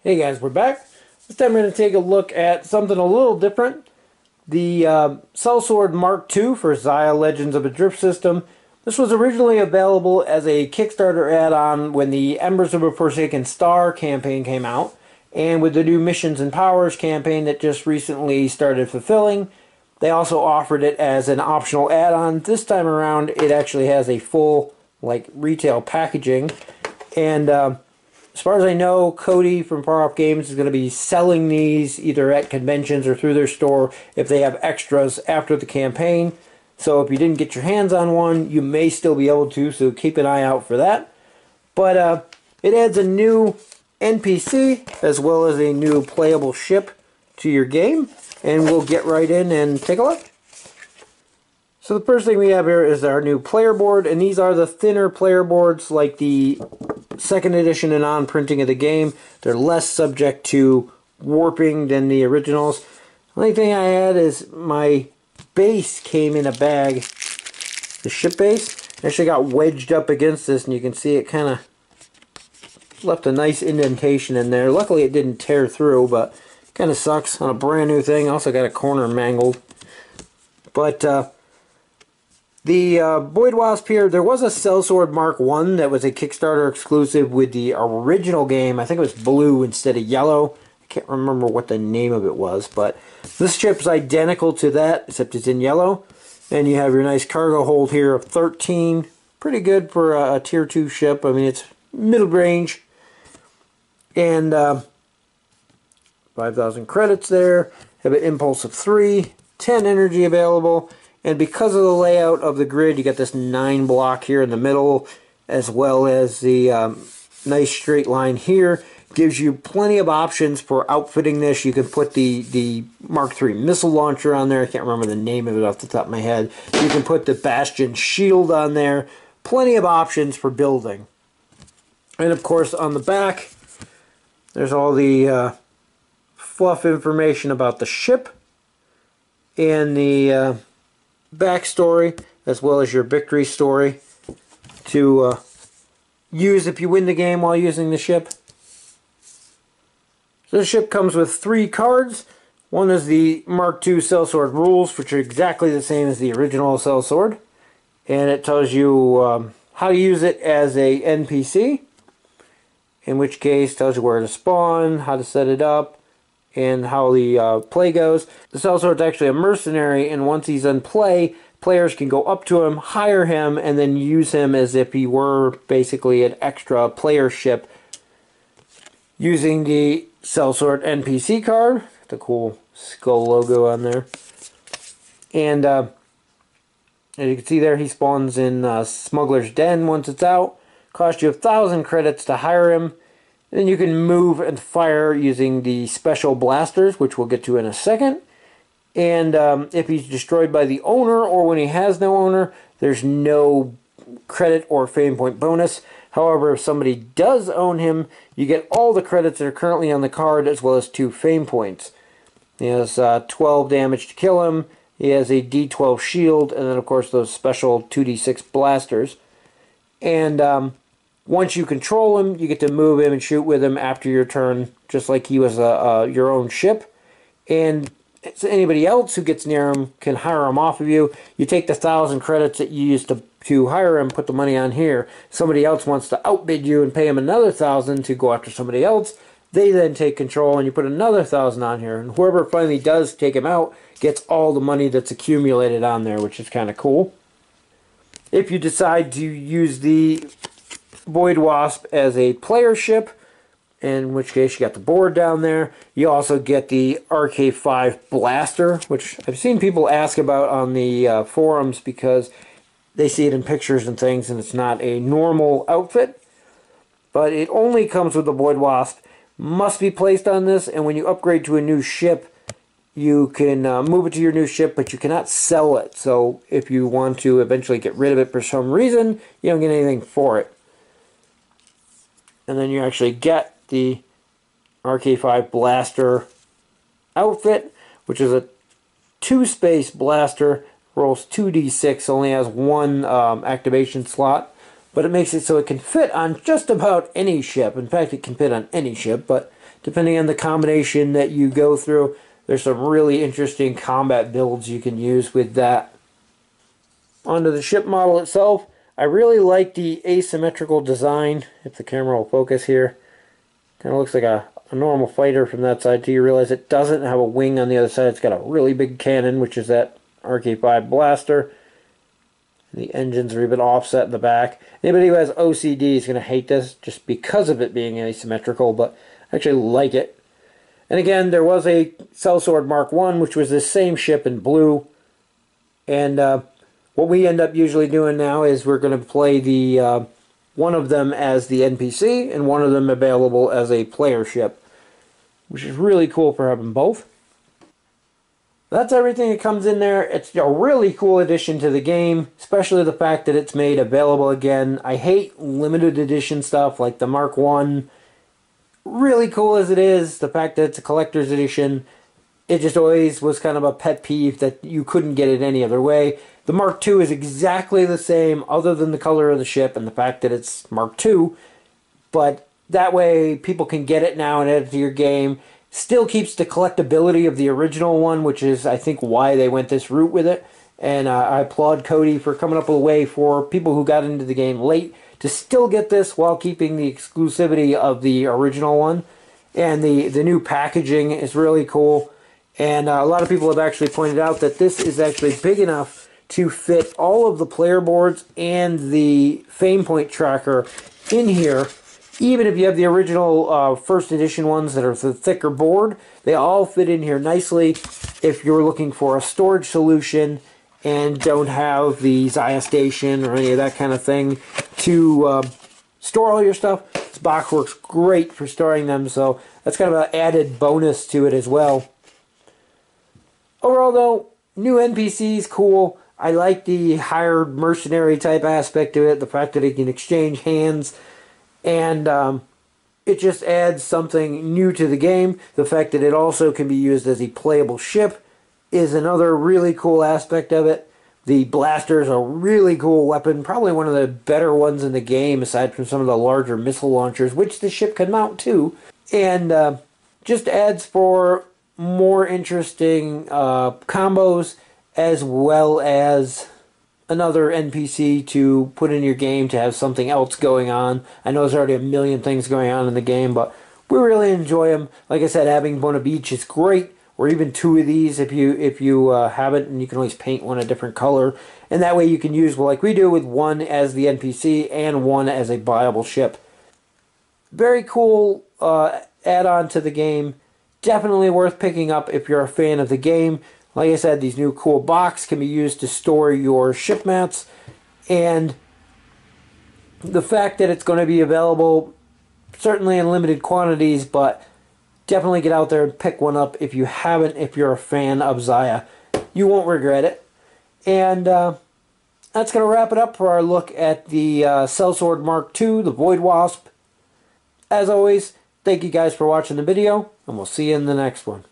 Hey guys, we're back. This time we're going to take a look at something a little different. The Sellsword Mark II for Xia Legends of a Drift System. This was originally available as a Kickstarter add-on when the Embers of a Forsaken Star campaign came out, and with the new Missions and Powers campaign that just recently started fulfilling, they also offered it as an optional add-on. This time around, it actually has a full, retail packaging, and as far as I know, Cody from Far Off Games is going to be selling these either at conventions or through their store if they have extras after the campaign. So if you didn't get your hands on one, you may still be able to, so keep an eye out for that. But it adds a new NPC as well as a new playable ship to your game, and we'll get right in and take a look. So the first thing we have here is our new player board, and these are the thinner player boards like the second edition and on printing of the game. They're less subject to warping than the originals. The only thing I had is my base came in a bag. The ship base actually got wedged up against this, and you can see it kind of left a nice indentation in there. Luckily it didn't tear through, but kind of sucks on a brand new thing. Also got a corner mangled. But the Void Wasp here, there was a Sellsword Mark I that was a Kickstarter exclusive with the original game. I think it was blue instead of yellow. I can't remember what the name of it was, but this ship's identical to that, except it's in yellow. And you have your nice cargo hold here of 13. Pretty good for a Tier 2 ship. I mean, it's middle range. And 5,000 credits there. Have an impulse of 3. 10 energy available. And because of the layout of the grid, you got this 9 block here in the middle, as well as the nice straight line here. Gives you plenty of options for outfitting this. You can put the Mark III missile launcher on there. I can't remember the name of it off the top of my head. You can put the Bastion shield on there. Plenty of options for building. And of course, on the back, there's all the fluff information about the ship and the backstory, as well as your victory story to use if you win the game while using the ship. So the ship comes with 3 cards. One is the Mark II Sellsword rules, which are exactly the same as the original Sellsword, and it tells you how to use it as a NPC, in which case tells you where to spawn, how to set it up, and how the play goes. The Sellsword's actually a mercenary, and once he's in play, players can go up to him, hire him, and then use him as if he were basically an extra player ship using the Sellsword NPC card. The cool skull logo on there. And as you can see there, he spawns in Smuggler's Den once it's out. Costs you 1,000 credits to hire him. Then you can move and fire using the special blasters, which we'll get to in a second. And if he's destroyed by the owner, or when he has no owner, there's no credit or fame point bonus. However, if somebody does own him, you get all the credits that are currently on the card, as well as 2 fame points. He has 12 damage to kill him. He has a D12 shield, and then of course those special 2d6 blasters. And once you control him, you get to move him and shoot with him after your turn, just like he was your own ship. And so anybody else who gets near him can hire him off of you. You take the 1,000 credits that you used to hire him, put the money on here. Somebody else wants to outbid you and pay him another 1,000 to go after somebody else. They then take control, and you put another 1,000 on here. And whoever finally does take him out gets all the money that's accumulated on there, which is kind of cool. If you decide to use the Void Wasp as a player ship, in which case you got the board down there. You also get the RK5 blaster, which I've seen people ask about on the forums because they see it in pictures and things, and it's not a normal outfit. But it only comes with the Void Wasp. Must be placed on this, and when you upgrade to a new ship, you can move it to your new ship, but you cannot sell it. So if you want to eventually get rid of it for some reason, you don't get anything for it. And then you actually get the RK5 blaster outfit, which is a 2-space blaster, rolls 2d6, only has 1 activation slot. but it makes it so it can fit on just about any ship. In fact, it can fit on any ship, but depending on the combination that you go through, there's some really interesting combat builds you can use with that. Onto the ship model itself, I really like the asymmetrical design, if the camera will focus here. Kind of looks like a normal fighter from that side too. You realize it doesn't have a wing on the other side. It's got a really big cannon, which is that RK5 blaster. The engines are even offset in the back. Anybody who has OCD is going to hate this just because of it being asymmetrical, but I actually like it. And again, there was a Sellsword Mark I, which was this same ship in blue. And what we end up usually doing now is we're going to play the one of them as the NPC and one of them available as a player ship, which is really cool for having both. That's everything that comes in there. It's a really cool addition to the game, especially the fact that it's made available again. I hate limited edition stuff like the Mark I. Really cool as it is, the fact that it's a collector's edition, it just always was kind of a pet peeve that you couldn't get it any other way. The Mark II is exactly the same other than the color of the ship and the fact that it's Mark II, but that way people can get it now and add it to your game. Still keeps the collectability of the original one, which is, I think, why they went this route with it. And I applaud Cody for coming up with a way for people who got into the game late to still get this while keeping the exclusivity of the original one. And the new packaging is really cool. And a lot of people have actually pointed out that this is actually big enough to fit all of the player boards and the fame point tracker in here. Even if you have the original first edition ones that are the thicker board, they all fit in here nicely if you're looking for a storage solution and don't have the Xia station or any of that kind of thing to store all your stuff. This box works great for storing them, so that's kind of an added bonus to it as well. Overall though, new NPCs, cool. I like the hired mercenary type aspect to it, the fact that it can exchange hands, and it just adds something new to the game. The fact that it also can be used as a playable ship is another really cool aspect of it. The blaster is a really cool weapon, probably one of the better ones in the game aside from some of the larger missile launchers, which the ship can mount too, and just adds for more interesting combos, as well as another NPC to put in your game to have something else going on. I know there's already a million things going on in the game, but we really enjoy them. Like I said, having Bona Beach is great, or even two of these if you have it, and you can always paint one a different color. And that way you can use, well, like we do, with one as the NPC and one as a viable ship. Very cool add-on to the game. Definitely worth picking up if you're a fan of the game. Like I said, these new cool boxes can be used to store your ship mats, and the fact that it's going to be available, certainly in limited quantities, but definitely get out there and pick one up if you haven't, if you're a fan of Xia. You won't regret it. And that's going to wrap it up for our look at the Sellsword Mark II, the Void Wasp. As always, thank you guys for watching the video, and we'll see you in the next one.